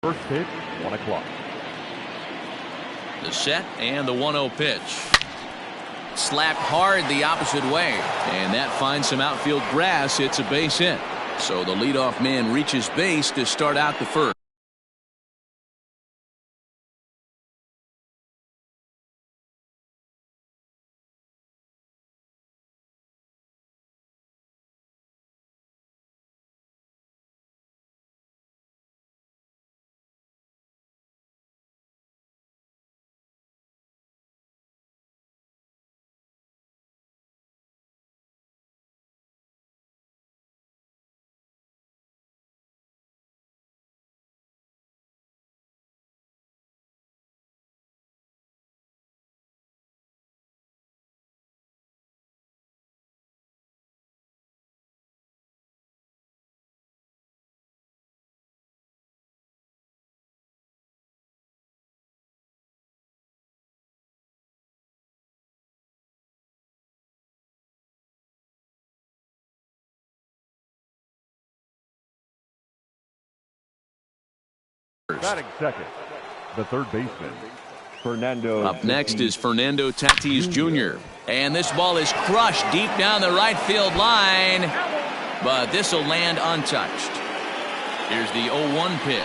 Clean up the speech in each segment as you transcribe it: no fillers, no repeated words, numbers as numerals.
First pitch, 1 o'clock. The set and the 1-0 pitch. Slapped hard the opposite way, and that finds some outfield grass. It's a base hit. So the leadoff man reaches base to start out the first. Batting second, the third baseman, Fernando. Up next is Fernando Tatis Jr. And this ball is crushed deep down the right field line, but this will land untouched. Here's the 0-1 pitch.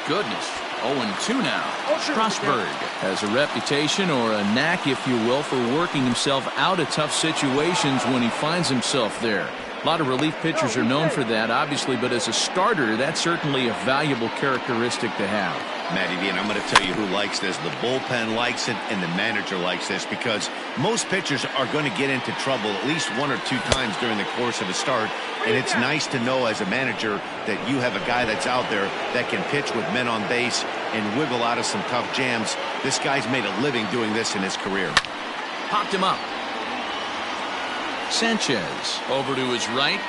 Goodness, 0-2 now. Strasburg has a reputation, or a knack, if you will, for working himself out of tough situations when he finds himself there. A lot of relief pitchers are known for that, obviously, but as a starter, that's certainly a valuable characteristic to have. Matty V, and I'm going to tell you who likes this. The bullpen likes it, and the manager likes this, because most pitchers are going to get into trouble at least 1 or 2 times during the course of a start, and it's nice to know as a manager that you have a guy that's out there that can pitch with men on base and wiggle out of some tough jams. This guy's made a living doing this in his career. Popped him up. Sanchez over to his right.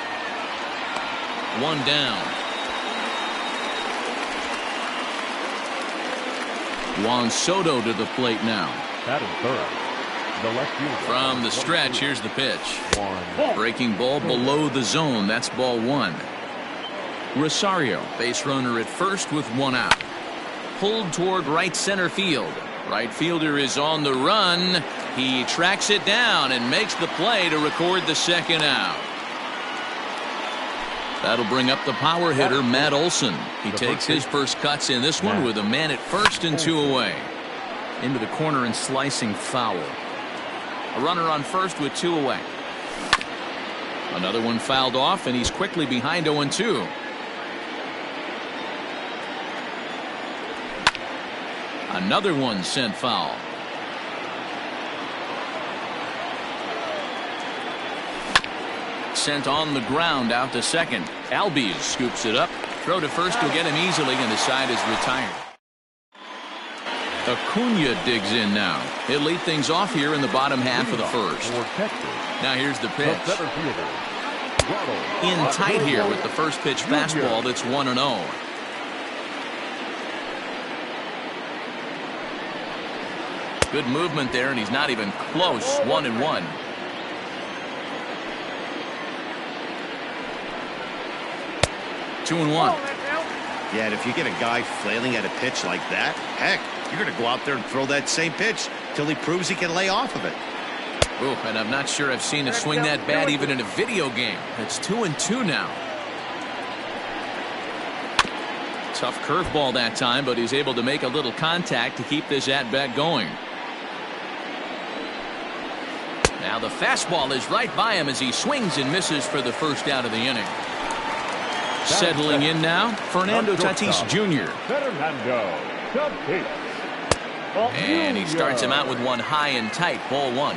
1 down. Juan Soto to the plate now. Batting third, the left fielder. From the stretch, here's the pitch. Breaking ball below the zone. That's ball 1. Rosario, base runner at first with 1 out. Pulled toward right center field. Right fielder is on the run. He tracks it down and makes the play to record the second out. That'll bring up the power hitter, Matt Olson. He takes his first cuts in this one with a man at first and 2 away. Into the corner and slicing foul. A runner on first with 2 away. Another one fouled off, and he's quickly behind 0-2. Another one sent foul. Sent on the ground out to second. Albies scoops it up. Throw to first will get him easily, and the side is retired. Acuna digs in now. He'll lead things off here in the bottom half of the first. Now here's the pitch. In tight here with the first pitch fastball that's 1-0. Good movement there, and he's not even close. 1-1. Two and 1. Yeah, and if you get a guy flailing at a pitch like that, heck, you're going to go out there and throw that same pitch till he proves he can lay off of it. Oh, and I'm not sure I've seen a swing that bad even in a video game. It's 2-2 now. Tough curveball that time, but he's able to make a little contact to keep this at-bat going. Now the fastball is right by him as he swings and misses for the first out of the inning. Settling in now, Fernando Tatis Jr. And he starts him out with one high and tight, ball 1.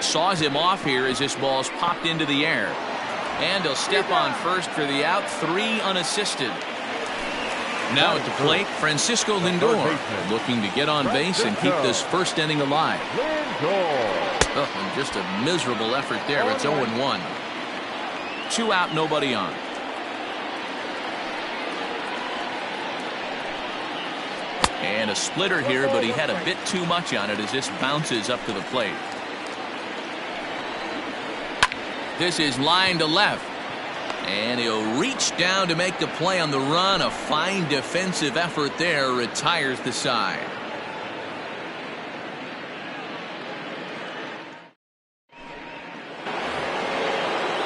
Saws him off here as this ball's popped into the air. And he'll step on first for the out, 3 unassisted. Now at the plate, Francisco Lindor looking to get on base and keep this first inning alive. Oh, and just a miserable effort there. It's 0-1. 2 out, nobody on. And a splitter here, but he had a bit too much on it as this bounces up to the plate. This is line to left. And he'll reach down to make the play on the run. A fine defensive effort there. Retires the side.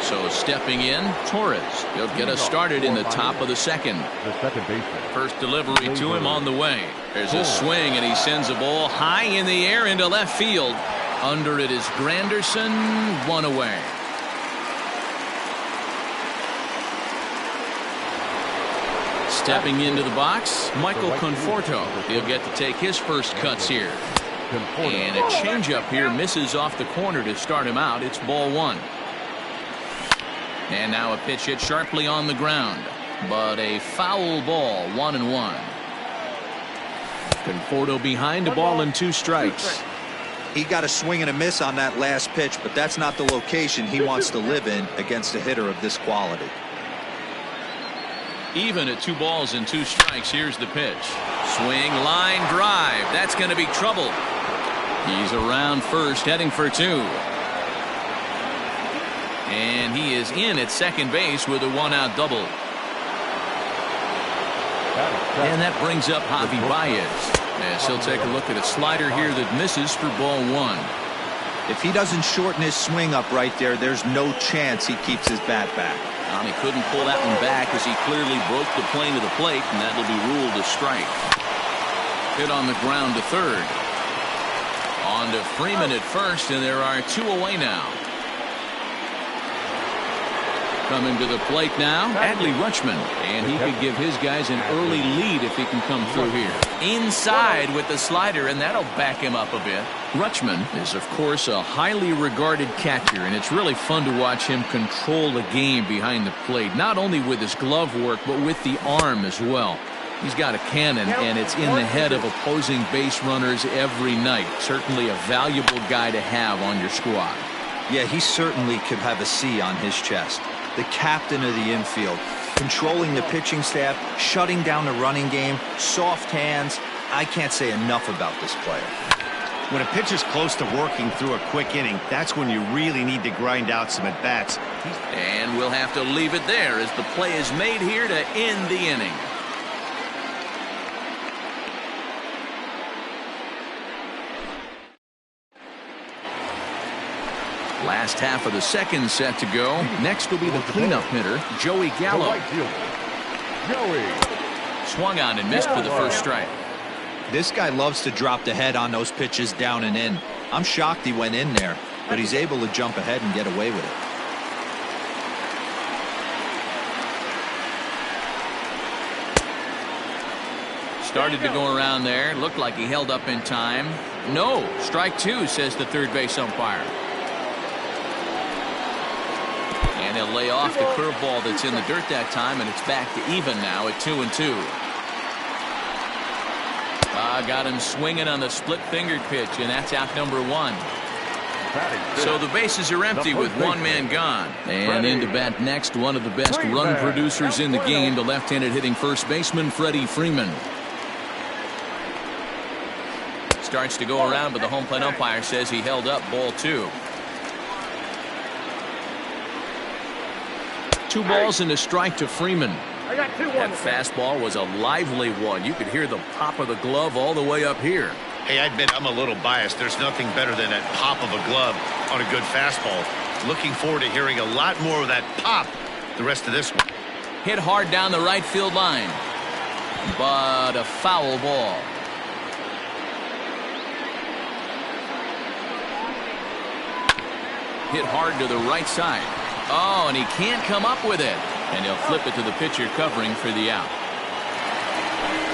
So stepping in, Torres. He'll get us started in the top of the second. The second baseman. First delivery to him on the way. There's a swing, and he sends a ball high in the air into left field. Under it is Granderson. One away. Stepping into the box, Michael Conforto. He'll get to take his first cuts here. And a changeup here misses off the corner to start him out. It's ball one. And now a pitch hit sharply on the ground. But a foul ball, 1-1. Conforto behind, a ball and 2 strikes. He got a swing and a miss on that last pitch, but that's not the location he wants to live in against a hitter of this quality. Even at 2 balls and 2 strikes. Here's the pitch. Swing, line, drive. That's going to be trouble. He's around first, heading for 2. And he is in at second base with a 1-out double. And that brings up Javi Baez. As he'll take a look at a slider here that misses for ball 1. If he doesn't shorten his swing up right there, there's no chance he keeps his bat back. He couldn't pull that one back as he clearly broke the plane of the plate, and that'll be ruled a strike. Hit on the ground to third. On to Freeman at first, and there are 2 away now. Coming to the plate now, Adley Rutschman, and he could give his guys an early lead if he can come through here. Inside with the slider, and that'll back him up a bit. Rutschman is, of course, a highly regarded catcher, and it's really fun to watch him control the game behind the plate, not only with his glove work, but with the arm as well. He's got a cannon, and it's in the head of opposing base runners every night. Certainly a valuable guy to have on your squad. Yeah, he certainly could have a C on his chest. The captain of the infield, controlling the pitching staff, shutting down the running game, soft hands. I can't say enough about this player. When a pitcher's close to working through a quick inning, that's when you really need to grind out some at-bats. And we'll have to leave it there as the play is made here to end the inning. Last half of the second set to go. Next will be the cleanup hitter, Joey Gallo. Swung on and missed for the first strike. This guy loves to drop the head on those pitches down and in. I'm shocked he went in there, but he's able to jump ahead and get away with it. Started to go around there. Looked like he held up in time. No, strike 2, says the third base umpire. And he'll lay off the curveball that's in the dirt that time, and it's back to even now at 2-2. Got him swinging on the split-fingered pitch, and that's out number 1. So the bases are empty with 1 man gone. And in to bat next, one of the best run producers in the game, the left-handed hitting first baseman, Freddie Freeman. Starts to go around, but the home plate umpire says he held up ball 2. 2 balls and a strike to Freeman. That fastball was a lively one. You could hear the pop of the glove all the way up here. Hey, I admit I'm a little biased. There's nothing better than that pop of a glove on a good fastball. Looking forward to hearing a lot more of that pop the rest of this one. Hit hard down the right field line, but a foul ball. Hit hard to the right side. Oh, and he can't come up with it. And he'll flip it to the pitcher covering for the out.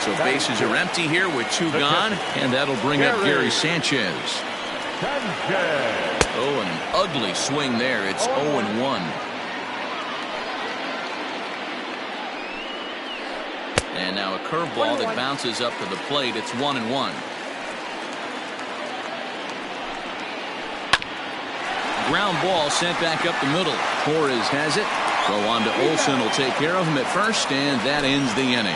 So bases are empty here with 2 gone, and that'll bring up Gary Sanchez. Oh, and an ugly swing there. It's 0-1. And now a curveball that bounces up to the plate. It's 1-1. Ground ball sent back up the middle. Torres has it. Throw on to Olsen will take care of him at first, and that ends the inning.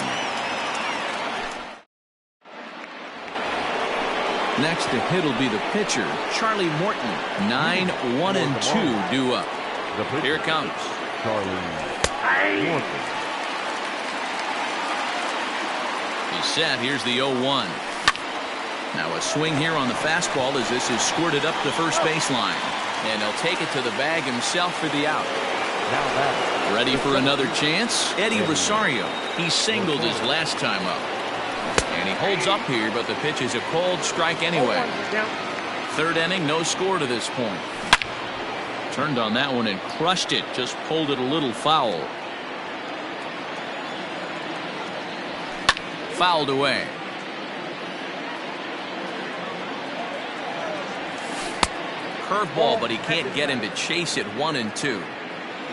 Next to hit will be the pitcher, Charlie Morton. 9-1-2 due up. Here it comes. He's set. Here's the 0-1. Now a swing here on the fastball as this is squirted up the first baseline. And he'll take it to the bag himself for the out. Ready for another chance? Eddie Rosario. He singled his last time up. And he holds up here, but the pitch is a cold strike anyway. Third inning, no score to this point. Turned on that one and crushed it. Just pulled it a little foul. Fouled away. Curveball, but he can't get him to chase it 1-2.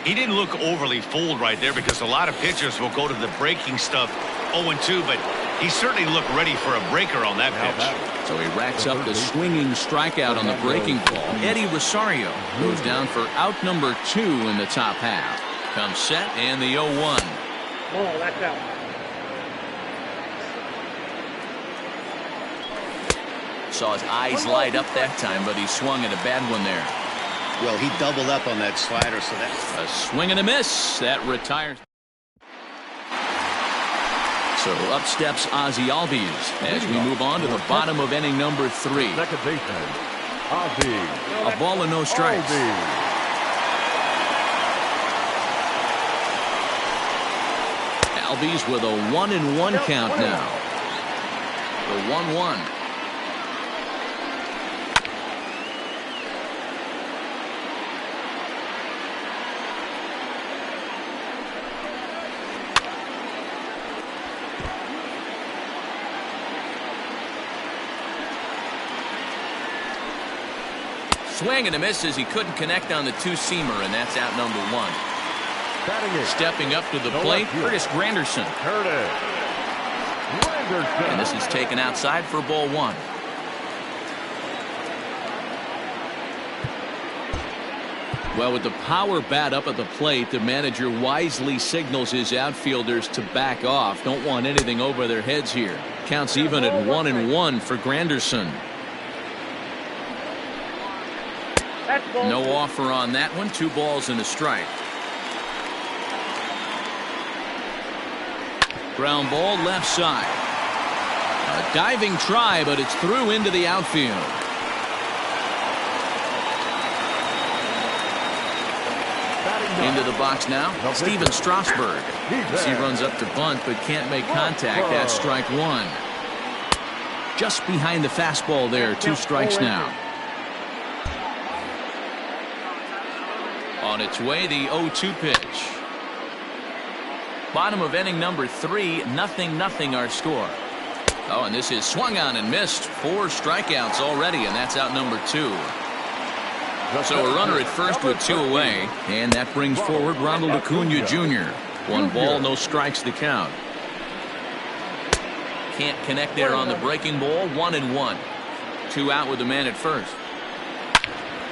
He didn't look overly fooled right there because a lot of pitchers will go to the breaking stuff 0-2, but he certainly looked ready for a breaker on that pitch. So he racks up the swinging strikeout on the breaking ball. Eddie Rosario goes down for out number 2 in the top half. Comes set and the 0-1. Oh, that's out. Saw his eyes light up that time, but he swung at a bad one there. Well, he doubled up on that slider, so that's a swing and a miss. That retires. So up steps Ozzie Albies as we move on to the bottom of inning number 3. Second baseman, Ozzie. A ball and no strikes. Albies with a 1-1 count now. The 1-1. Swing and a miss as he couldn't connect on the two-seamer, and that's out number 1. Stepping up to the plate, Curtis Granderson. And this is taken outside for ball 1. Well, with the power bat up at the plate, the manager wisely signals his outfielders to back off. Don't want anything over their heads here. Counts even at 1-1 for Granderson. No offer on that one. 2 balls and a strike. Ground ball left side. A diving try, but it's through into the outfield. Into the box now, Steven Strasburg. As he runs up to bunt, but can't make contact. That's strike 1. Just behind the fastball there. 2 strikes now. On its way, the 0-2 pitch. Bottom of inning number 3, 0-0 our score. Oh, and this is swung on and missed. 4 strikeouts already, and that's out number 2. So a runner at first with 2 away, and that brings forward Ronald Acuna Jr. 1 ball, no strikes to count. Can't connect there on the breaking ball. 1-1. 2 out with the man at first.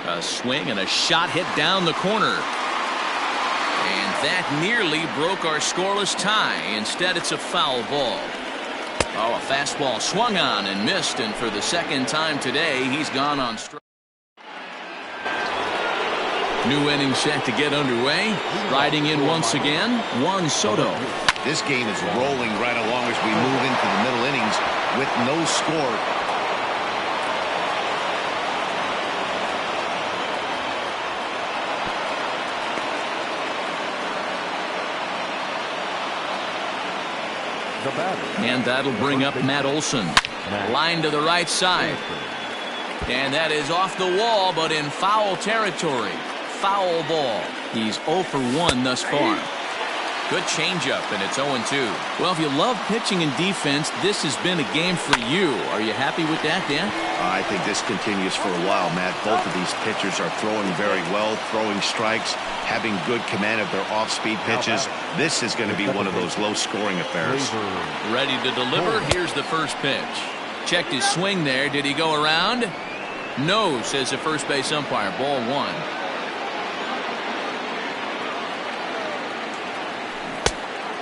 A swing and a shot hit down the corner. And that nearly broke our scoreless tie. Instead, it's a foul ball. Oh, a fastball swung on and missed. And for the second time today, he's gone on strike. New inning set to get underway. Riding in once again, Juan Soto. This game is rolling right along as we move into the middle innings with no score. And that'll bring up Matt Olson. Line to the right side. And that is off the wall, but in foul territory. Foul ball. He's 0 for 1 thus far. Good changeup, and it's 0-2. Well, if you love pitching and defense, this has been a game for you. Are you happy with that, Dan? I think this continues for a while, Matt. Both of these pitchers are throwing very well, throwing strikes, having good command of their off-speed pitches. This is going to be one of those low-scoring affairs. Ready to deliver. Here's the first pitch. Checked his swing there. Did he go around? No, says the first base umpire. Ball 1.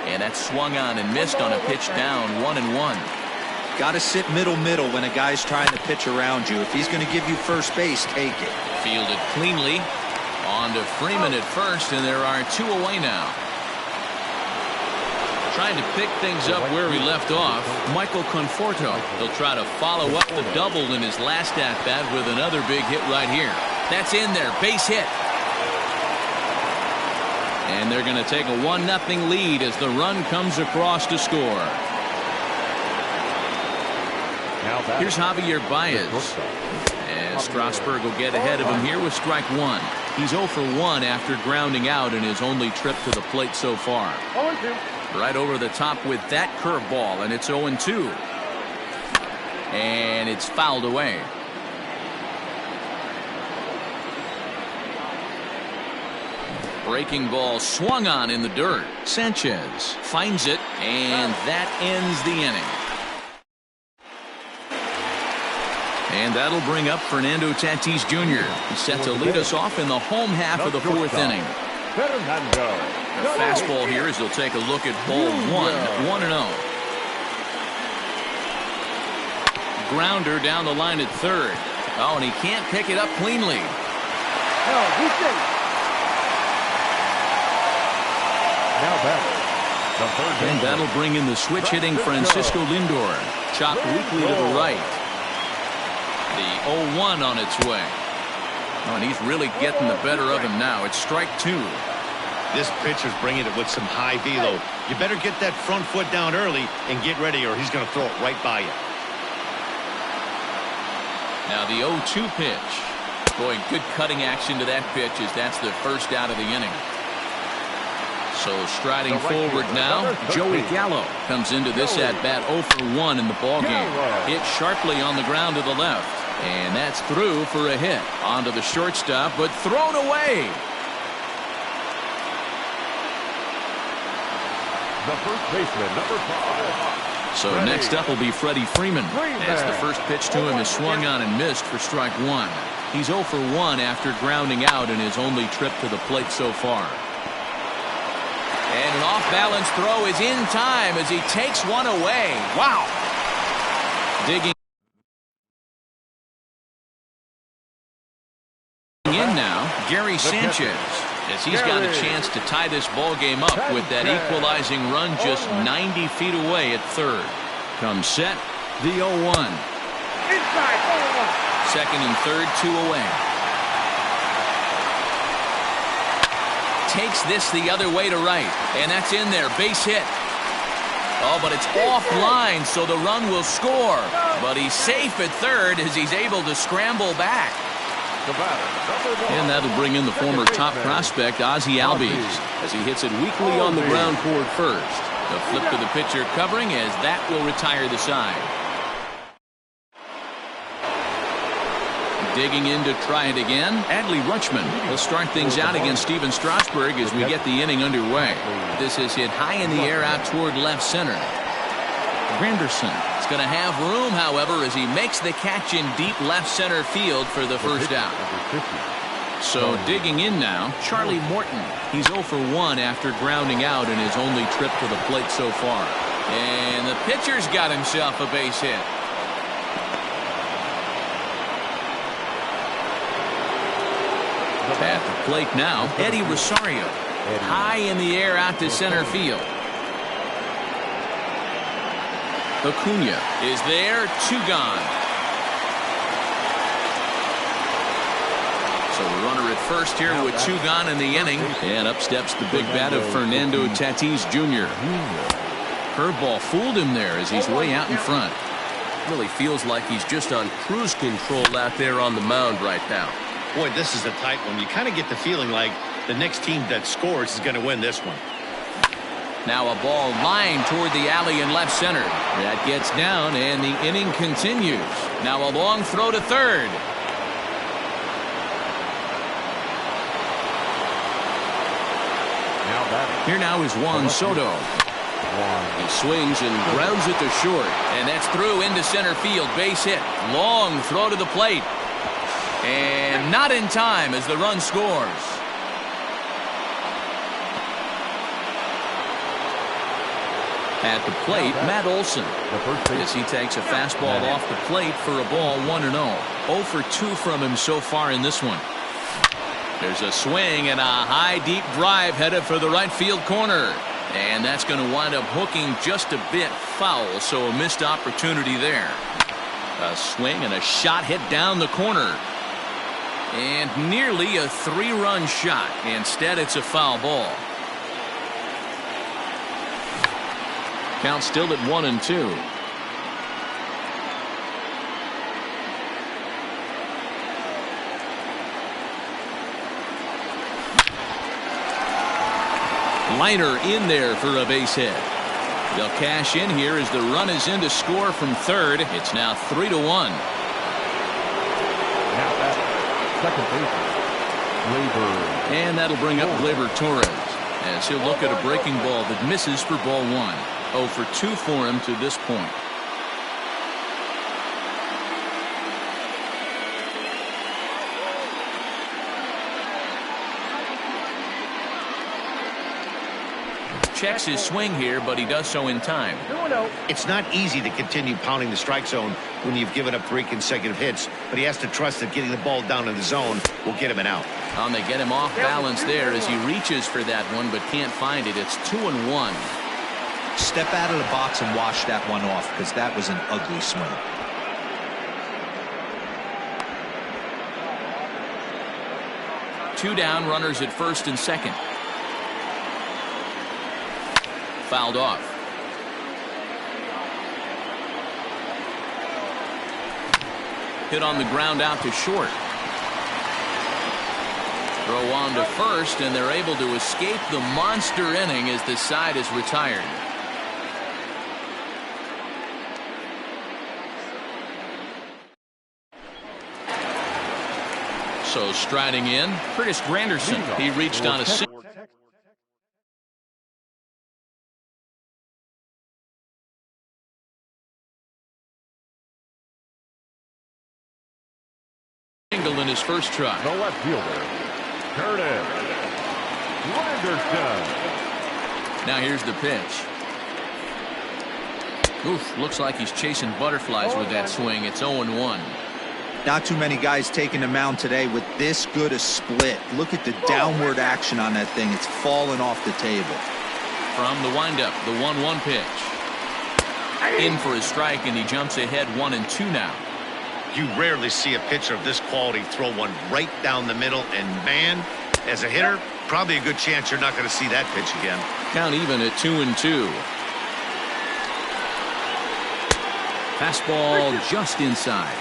And that swung on and missed on a pitch down. 1-1. Got to sit middle when a guy's trying to pitch around you. If he's going to give you first base, take it. Fielded cleanly. On to Freeman at first, and there are 2 away now. Trying to pick things up where he left off, Michael Conforto. He'll try to follow up the double in his last at-bat with another big hit right here. That's in there, base hit. And they're going to take a 1-0 lead as the run comes across to score. Here's Javier Baez. And Strasburg will get ahead of him here with strike one. He's 0 for 1 after grounding out in his only trip to the plate so far. Right over the top with that curveball, and it's 0-2. And it's fouled away. Breaking ball swung on in the dirt. Sanchez finds it, and that ends the inning. And that'll bring up Fernando Tatis Jr. He's set to lead us off in the home half of the fourth inning. The fastball here as they'll take a look at ball one, 1-0. Grounder down the line at third. Oh, and he can't pick it up cleanly. And that'll bring in the switch hitting Francisco Lindor. Chopped weakly to the right. The 0-1 on its way. Oh, and he's really getting the better of him now. It's strike two. This pitcher's bringing it with some high velo. You better get that front foot down early and get ready, or he's going to throw it right by you. Now the 0-2 pitch. Boy, good cutting action to that pitch as that's the first out of the inning. So striding forward now, Joey Gallo comes into this at bat 0 for 1 in the ballgame. Hit sharply on the ground to the left. And that's through for a hit. Onto the shortstop, but thrown away. The first baseman, number 5. So next up will be Freddie Freeman. As the first pitch to him is swung on and missed for strike one. He's 0 for 1 after grounding out in his only trip to the plate so far. And an off-balance throw is in time as he takes one away. Wow. Digging in now, Gary Sanchez, as he's got a chance to tie this ball game up with that equalizing run just 90 feet away at third. Comes set, the 0-1. Second and third, 2 away. Takes this the other way to right, and that's in there, base hit. Oh, but it's offline, so the run will score. But he's safe at third as he's able to scramble back. And that'll bring in the former top prospect, Ozzie Albies, as he hits it weakly on the ground toward first. The flip to the pitcher covering as that will retire the side. Digging in to try it again, Adley Rutschman will start things out against Steven Strasburg as we get the inning underway. This is hit high in the air out toward left center. Granderson is going to have room, however, as he makes the catch in deep left center field for the first out. So digging in now, Charlie Morton. He's 0 for 1 after grounding out in his only trip to the plate so far. And the pitcher's got himself a base hit. At the plate now, Eddie Rosario. High in the air out to center field. Acuna is there, 2 gone. So the runner at first here with 2 gone in the inning. And up steps the big bat of Fernando Tatis Jr. Curveball fooled him there as he's way out in front. Really feels like he's just on cruise control out there on the mound right now. Boy, this is a tight one. You kind of get the feeling like the next team that scores is going to win this one. Now a ball lined toward the alley in left center. That gets down, and the inning continues. Now a long throw to third. Here now is Juan Soto. He swings and grounds it to short, and that's through into center field. Base hit. Long throw to the plate. And not in time as the run scores. At the plate, Matt Olson, as he takes a fastball off the plate for a ball 1-0. 0 for 2 from him so far in this one. There's a swing and a high deep drive headed for the right field corner. And that's going to wind up hooking just a bit foul, so a missed opportunity there. A swing and a shot hit down the corner. And nearly a 3-run shot. Instead, it's a foul ball. Count still at 1-2. Liner in there for a base hit. They'll cash in here as the run is in to score from third. It's now 3-1. Now that's second baseman, Gleyber. And that'll bring up Gleyber Torres as he'll look at a breaking ball that misses for ball 1. 0 for 2 for him to this point. Checks his swing here, but he does so in time. It's not easy to continue pounding the strike zone when you've given up 3 consecutive hits, but he has to trust that getting the ball down in the zone will get him an out. They get him off balance there as he reaches for that one, but can't find it. It's 2-1. Step out of the box and wash that one off, because that was an ugly swing. Two down, runners at first and second. Fouled off. Hit on the ground out to short. Throw on to first, and they're able to escape the monster inning as the side is retired. So striding in, Curtis Granderson. He reached on a single. In his first try. The left fielder, Curtis Granderson. Now here's the pitch. Oof, looks like he's chasing butterflies with that swing. It's 0-1. Not too many guys taking the mound today with this good a split. Look at the downward action on that thing. It's falling off the table. From the windup, the 1-1 pitch. In for a strike, and he jumps ahead 1-2 now. You rarely see a pitcher of this quality throw one right down the middle, and man, as a hitter, probably a good chance you're not going to see that pitch again. Count even at 2-2. Fastball just inside.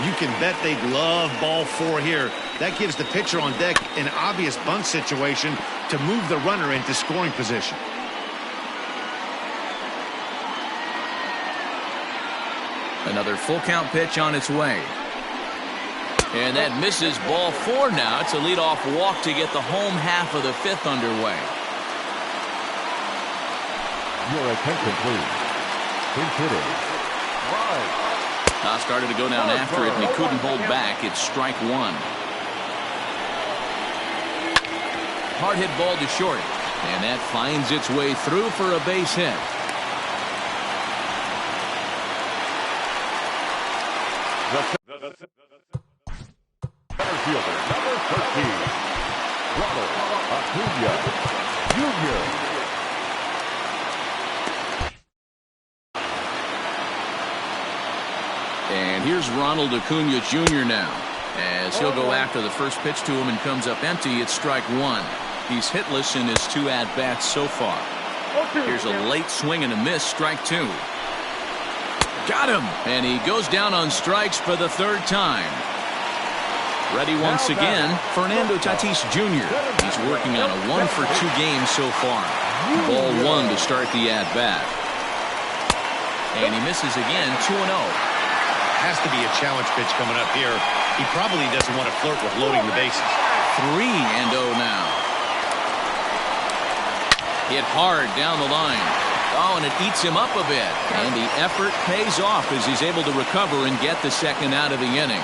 You can bet they'd love ball 4 here. That gives the pitcher on deck an obvious bunt situation to move the runner into scoring position. Another full count pitch on its way. And that misses ball 4 now. It's a leadoff walk to get the home half of the 5th underway. Your attention, please. Base hitting. Right. Started to go down after it, and he couldn't hold back. It's strike 1. Hard hit ball to short. And that finds its way through for a base hit. Center fielder, number 13, Ronald Acuna Jr. And here's Ronald Acuna Jr. now, as he'll go after the first pitch to him and comes up empty. It's strike 1. He's hitless in his 2 at-bats so far. Here's a late swing and a miss, strike 2. Got him, and he goes down on strikes for the 3rd time. Ready once again, Fernando Tatis Jr. He's working on a 1-for-2 game so far. Ball 1 to start the at-bat. And he misses again, 2-0. Has to be a challenge pitch coming up here. He probably doesn't want to flirt with loading the bases. 3-0 now. Hit hard down the line. Oh, and it eats him up a bit. And the effort pays off as he's able to recover and get the second out of the inning.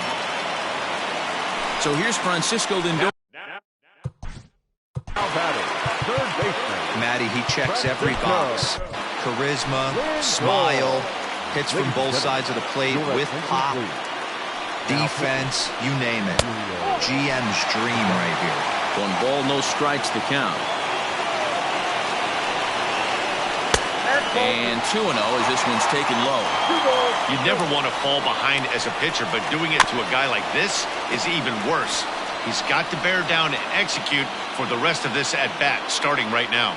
So here's Francisco Lindor. Now batting, third baseman. Matty, he checks every box. Charisma, smile, hits from both sides of the plate with pop, defense, you name it. GM's dream right here. 1 ball, no strikes to count. And 2-0 as this one's taken low. You never want to fall behind as a pitcher, but doing it to a guy like this is even worse. He's got to bear down and execute for the rest of this at-bat, starting right now.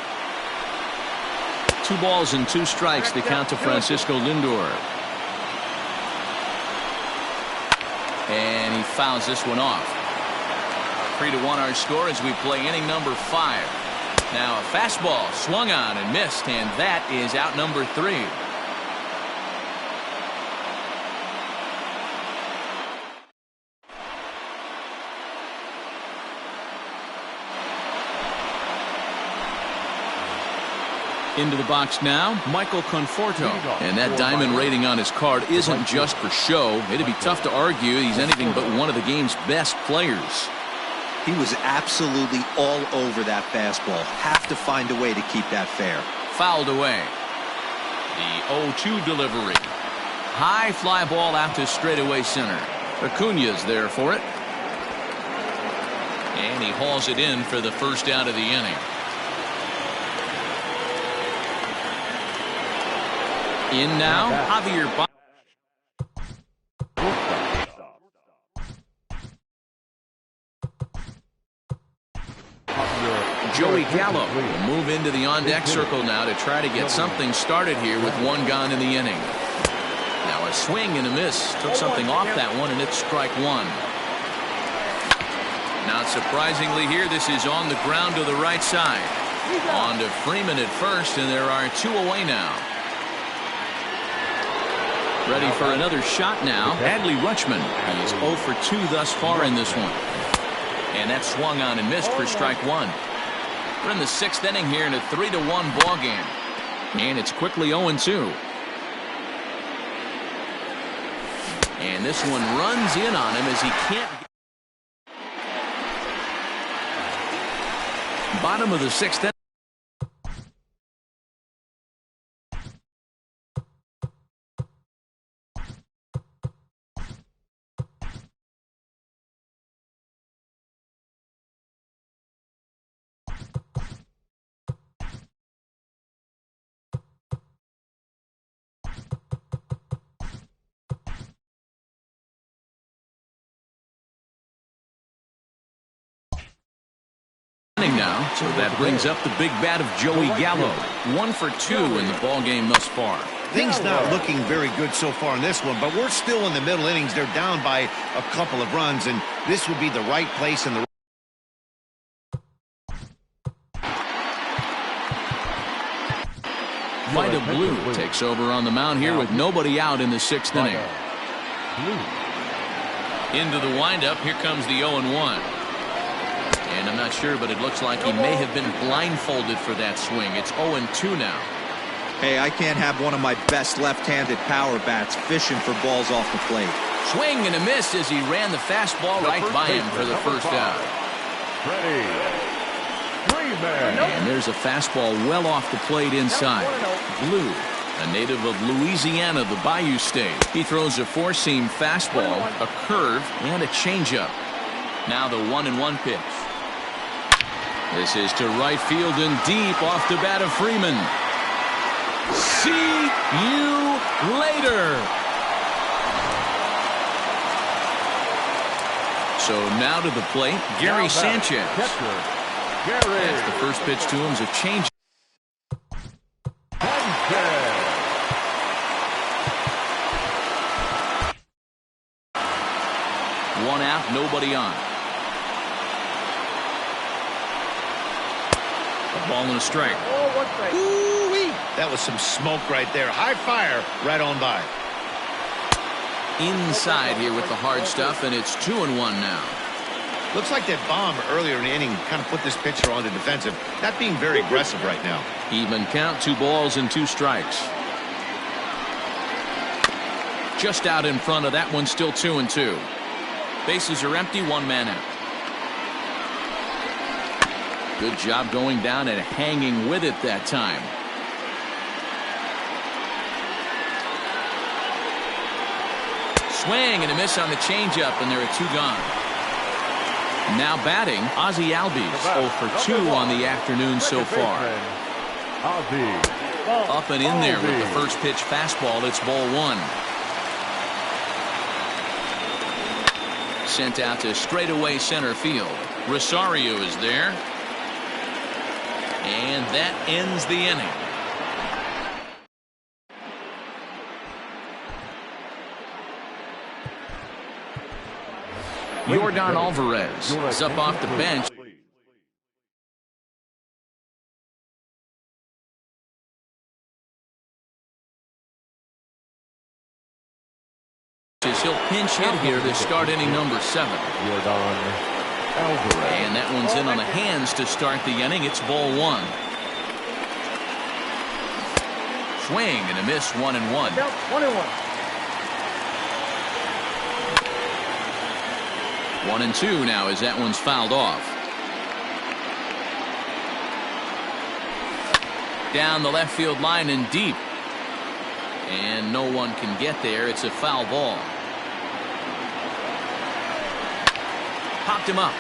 2 balls and 2 strikes, the count to Francisco Lindor. And he fouls this one off. 3-1 our score as we play inning number 5. Now a fastball swung on and missed, and that is out number 3. Into the box now, Michael Conforto. And that diamond rating on his card isn't just for show. It'd be tough to argue he's anything but one of the game's best players. He was absolutely all over that fastball. Have to find a way to keep that fair. Fouled away. The 0-2 delivery. High fly ball out to straightaway center. Acuna's there for it. And he hauls it in for the first out of the inning. In now, Javier. Joey Gallo will move into the on-deck circle now to try to get something started here with 1 gone in the inning. Now a swing and a miss. Took something off that one, and it's strike 1. Not surprisingly here, this is on the ground to the right side. On to Freeman at first, and there are 2 away now. Ready for another shot now, Adley Rutschman. He is 0 for 2 thus far in this one. And that swung on and missed for strike 1. We're in the 6th inning here in a 3-1 ball game. And it's quickly 0-2. And this one runs in on him as he can't. Bottom of the 6th inning. Now, so that brings up the big bat of Joey Gallo. 1 for 2 in the ball game thus far. Things not looking very good so far in this one, but we're still in the middle innings. They're down by a couple of runs, and this would be the right place in the. Vida Blue takes over on the mound here with nobody out in the 6th inning. Into the windup, here comes the 0-1. And I'm not sure, but it looks like he may have been blindfolded for that swing. It's 0-2 now. Hey, I can't have one of my best left-handed power bats fishing for balls off the plate. Swing and a miss as he ran the fastball right by him for the first out. And there's a fastball well off the plate inside. Blue, a native of Louisiana, the Bayou State. He throws a 4-seam fastball, a curve, and a changeup. Now the 1-1 pitch. This is to right field and deep off the bat of Freeman. See you later. So now to the plate, Gary Sanchez. As the first pitch to him is a change. One out, nobody on. A ball and a strike. Ooh-wee. That was some smoke right there. High fire right on by. Inside here with the hard stuff, and it's 2-1 now. Looks like that bomb earlier in the inning kind of put this pitcher on the defensive. Not being very aggressive right now. Even count, 2 balls and 2 strikes. Just out in front of that one, still 2-2. Bases are empty, 1 man out. Good job going down and hanging with it that time. Swing and a miss on the changeup, and there are 2 gone. Now batting, Ozzie Albies, 0 for 2 on the afternoon so far. Up and in there with the first pitch fastball. It's ball one. Sent out to straightaway center field. Rosario is there. And that ends the inning. Yordan Alvarez is up off the bench. He'll pinch hit here to start inning number 7. Yordan Alvarez. And that one's in on the hands to start the inning. It's ball one. Swing and a miss, 1-1. 1-1. 1-2 now as that one's fouled off. Down the left field line and deep. And no one can get there. It's a foul ball. Popped him up.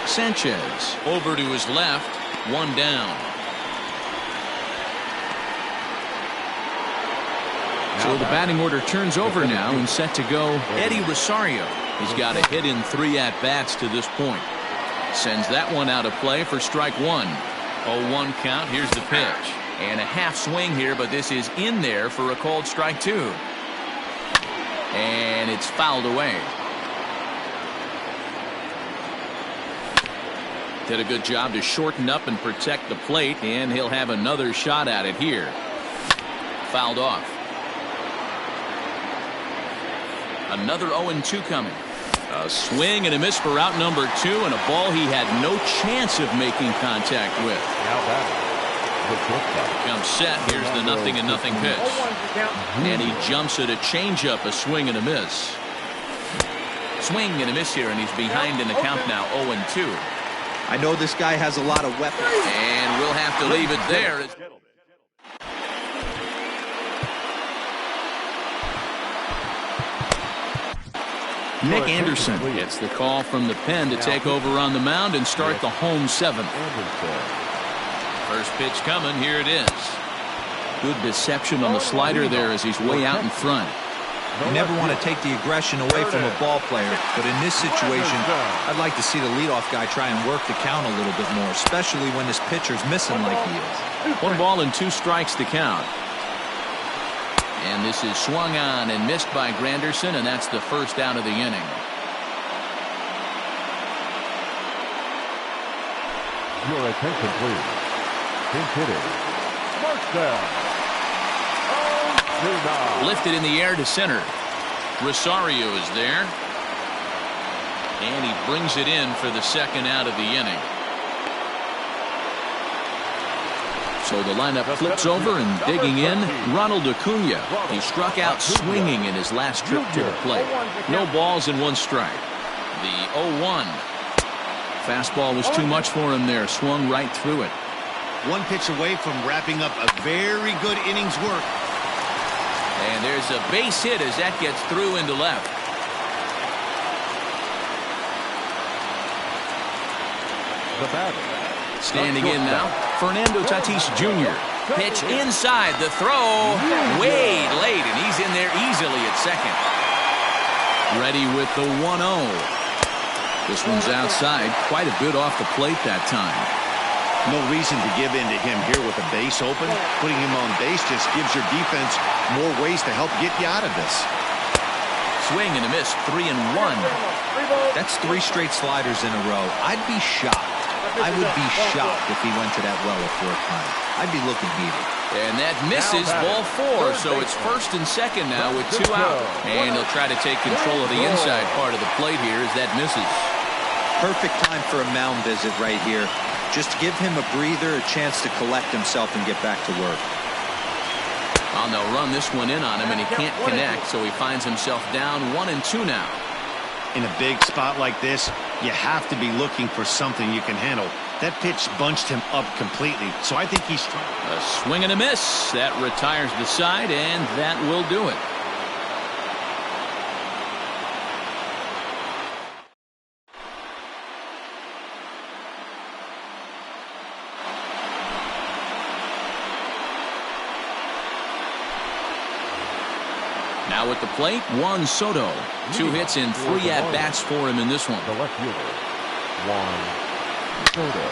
Sanchez over to his left. One down. So the batting order turns over now and set to go Eddie Rosario. He's got a hit in 3 at-bats to this point. Sends that one out of play for strike one. 0-1 count. Here's the pitch. And a half swing here, but this is in there for a called strike two. And it's fouled away. Did a good job to shorten up and protect the plate, and he'll have another shot at it here. Fouled off. Another 0-2 coming. A swing and a miss for out number 2, and a ball he had no chance of making contact with. Comes set. Here's the 0-0 pitch. And he jumps at a changeup, a swing and a miss. Swing and a miss here, and he's behind in the count now, 0-2. I know this guy has a lot of weapons. And we'll have to leave it there. Nick Anderson gets the call from the pen to take over on the mound and start the home 7th. First pitch coming. Here it is. Good deception on the slider there as he's way out in front. You never want to take the aggression away from a ball player, but in this situation, I'd like to see the leadoff guy try and work the count a little bit more, especially when this pitcher's missing like he is. 1 ball and 2 strikes to count. And this is swung on and missed by Granderson, and that's the first out of the inning. Your attention, please. Pinch hitting. Marcel. Lifted in the air to center. Rosario is there. And he brings it in for the second out of the inning. So the lineup flips over and digging in, Ronald Acuna. He struck out swinging in his last trip to the plate. No balls and 1 strike. The 0-1. Fastball was too much for him there. Swung right through it. 1 pitch away from wrapping up a very good inning's work. And there's a base hit as that gets through into left. The batter. Standing in now, Fernando Tatis Jr. Pitch inside, the throw way late, and he's in there easily at second. Ready with the 1-0. This one's outside, quite a bit off the plate that time. No reason to give in to him here with the base open. Putting him on base just gives your defense more ways to help get you out of this. Swing and a miss, 3-1. That's 3 straight sliders in a row. I'd be shocked. I would be shocked if he went to that well a 4th time. I'd be looking heated. And that misses ball 4, so it's first and second now with 2 out. And he'll try to take control of the inside part of the plate here as that misses. Perfect time for a mound visit right here. Just to give him a breather, a chance to collect himself and get back to work. Well, they'll run this one in on him, and he can't connect, so he finds himself down 1-2 now. In a big spot like this, you have to be looking for something you can handle. That pitch bunched him up completely, so I think he's... A swing and a miss. That retires the side, and that will do it. Now at the plate, Juan Soto. 2 hits and 3 at-bats for him in this one. The left fielder, Juan Soto.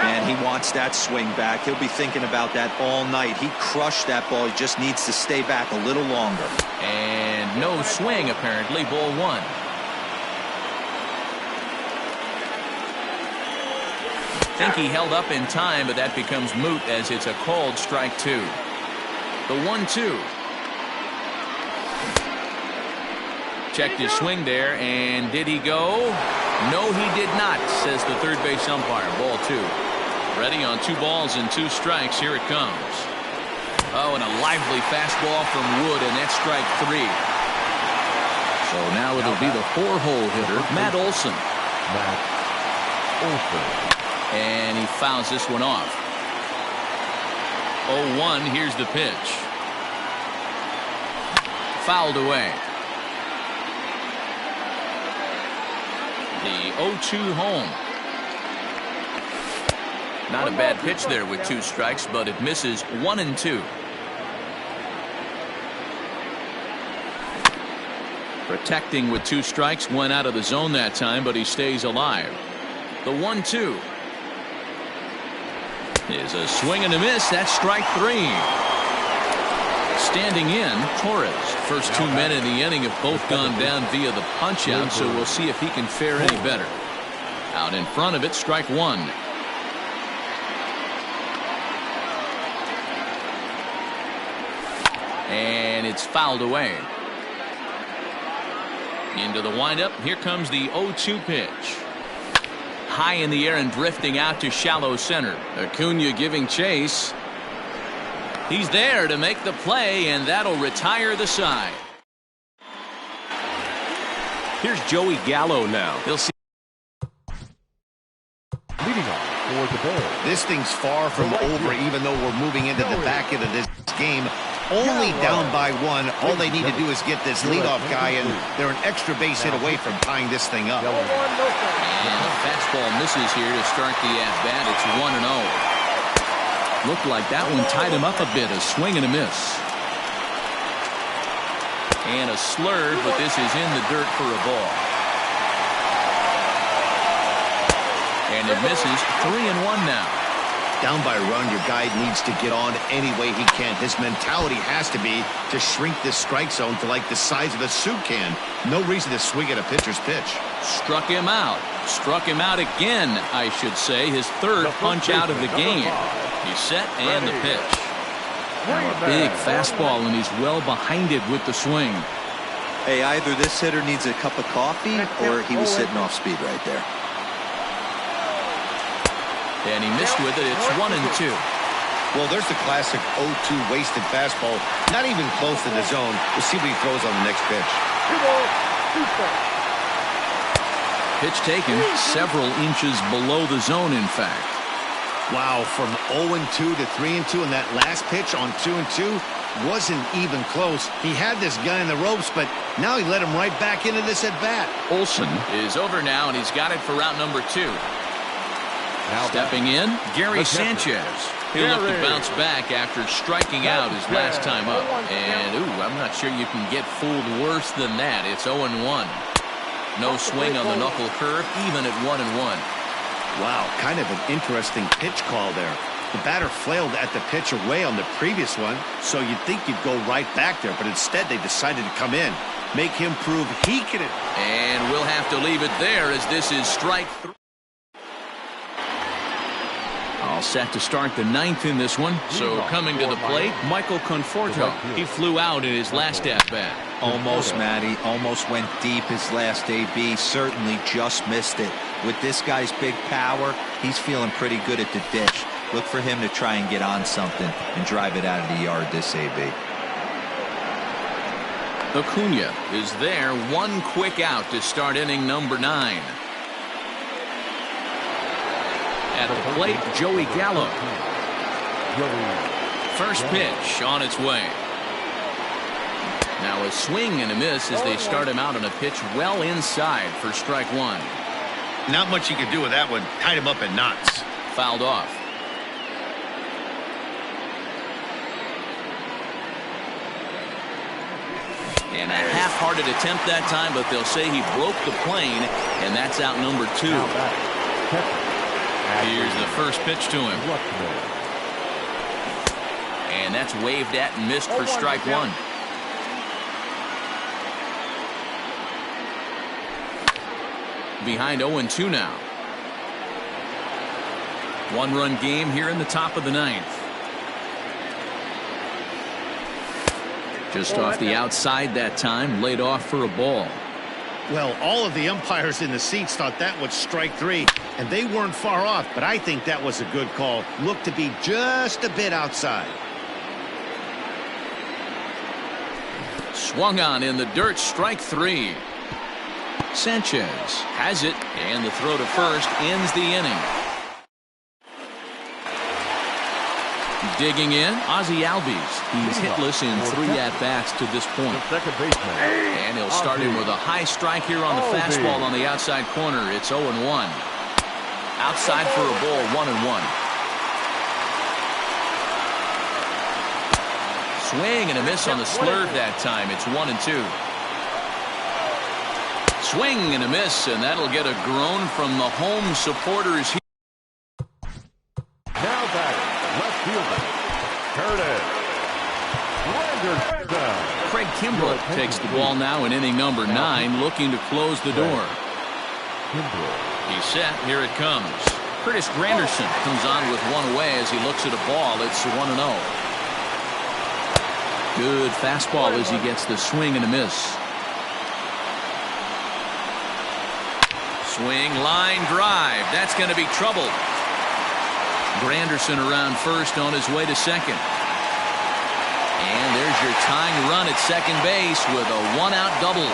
And he wants that swing back. He'll be thinking about that all night. He crushed that ball. He just needs to stay back a little longer. And no swing, apparently. Ball 1. I think he held up in time, but that becomes moot as it's a called strike 2. The 1-2. Checked his swing there, and did he go? No, he did not, says the third base umpire. Ball 2. Ready on 2 balls and 2 strikes. Here it comes. Oh, and a lively fastball from Wood, and that's strike 3. So now it'll be the 4-hole hitter, Matt Olson. Matt Olson. And he fouls this one off. 0-1, here's the pitch. Fouled away. The 0-2 home. Not a bad pitch there with 2 strikes, but it misses 1-2. Protecting with 2 strikes, went out of the zone that time, but he stays alive. The 1-2 is a swing and a miss. That's strike 3. Standing in, Torres. First 2 men in the inning have both gone down via the punch out, so we'll see if he can fare any better. Out in front of it, strike 1. And it's fouled away. Into the windup. Here comes the 0-2 pitch. High in the air and drifting out to shallow center. Acuna giving chase. He's there to make the play, and that'll retire the side. Here's Joey Gallo now. He'll see. Leading off for the Bears. This thing's far from over, even though we're moving into the back end of this game. Only down by 1. All they need to do is get this leadoff guy, and they're an extra base hit away from tying this thing up. And the fastball misses here to start the at-bat. It's 1-0. Looked like that one tied him up a bit. A swing and a miss. And a slurve, but this is in the dirt for a ball. And it misses. 3-1 now. Down by a run, your guy needs to get on any way he can. His mentality has to be to shrink this strike zone to like the size of a soup can. No reason to swing at a pitcher's pitch. Struck him out. Struck him out again, I should say. His 3rd punch out of the game. He's set and the pitch. Now a big fastball, and he's well behind it with the swing. Hey, either this hitter needs a cup of coffee or he was sitting off speed right there. And he missed with it. It's 1-2. Well, there's the classic 0-2 wasted fastball. Not even close to the zone. We'll see what he throws on the next pitch. Pitch taken several inches below the zone, in fact. Wow, from 0-2 to 3-2, and that last pitch on 2-2 wasn't even close. He had this guy in the ropes, but now he let him right back into this at-bat. Olson is over now, and he's got it for route number 2. Now stepping in, Gary Sanchez. He'll look to bounce back after striking out his last time up. And, I'm not sure you can get fooled worse than that. It's 0-1. No swing on the knuckle curve, even at 1-1. Wow, kind of an interesting pitch call there. The batter flailed at the pitch away on the previous one, so you'd think you'd go right back there, but instead they decided to come in, make him prove he can. And we'll have to leave it there as this is strike 3. All set to start the 9th in this one. So coming to the plate, Michael Conforto. He flew out in his last at-bat. Almost, Matty. Almost went deep his last AB. Certainly just missed it. With this guy's big power, he's feeling pretty good at the ditch. Look for him to try and get on something and drive it out of the yard this AB. Acuna is there. 1 quick out to start inning number 9. At the plate, Joey Gallo. First pitch on its way. Now a swing and a miss as they start him out on a pitch well inside for strike 1. Not much you can do with that one. Tied him up in knots. Fouled off. And a half-hearted attempt that time, but they'll say he broke the plane, and that's out number 2. Here's the first pitch to him. And that's waved at and missed for strike 1. Behind 0-2 now. 1-run game here in the top of the 9th. Just off the outside that time, laid off for a ball. Well, all of the umpires in the seats thought that was strike 3, and they weren't far off, but I think that was a good call. Looked to be just a bit outside. Swung on in the dirt, strike 3. Sanchez has it, and the throw to first ends the inning. Digging in, Ozzie Albies. He's hitless in 3 at-bats to this point. And he'll start him with a high strike here on the fastball on the outside corner. It's 0-1. Outside for a ball, 1-1. Swing and a miss on the slurve that time. It's 1-2. Swing and a miss, and that'll get a groan from the home supporters here. Now batting, left fielder, Curtis. Craig Kimbrell takes the ball now in inning number 9, looking to close the door. He's set. Here it comes. Curtis Granderson comes on with one away as he looks at a ball. It's 1-0. Good fastball as he gets the swing and a miss. Swing, line drive. That's going to be trouble. Granderson around first on his way to second. And there's your tying run at second base with a 1-out double.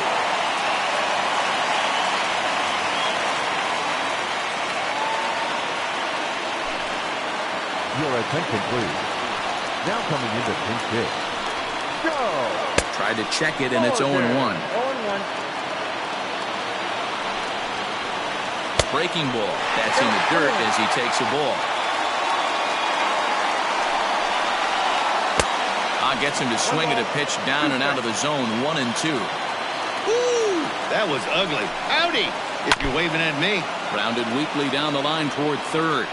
Your attention, please. Now coming into pinch hit. Go! Tried to check it, and it's 0-1. 0-1. Breaking ball. That's in the dirt as he takes a ball. Gets him to swing at a pitch down and out of the zone. 1-2. Woo! That was ugly. Howdy, if you're waving at me. Grounded weakly down the line toward third.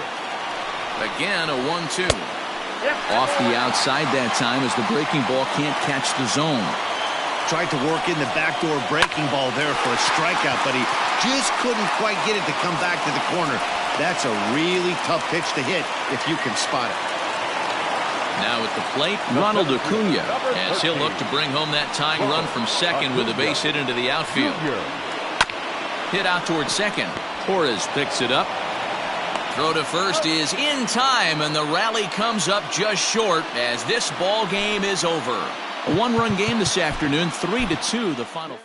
Again, a 1-2. Off the outside that time as the breaking ball can't catch the zone. Tried to work in the backdoor breaking ball there for a strikeout, but he just couldn't quite get it to come back to the corner. That's a really tough pitch to hit if you can spot it. Now at the plate, Ronald Acuna, as he'll look to bring home that tying run from second with a base hit into the outfield. Hit out toward second. Torres picks it up. Throw to first is in time, and the rally comes up just short as this ball game is over. A 1-run game this afternoon, 3-2 the final.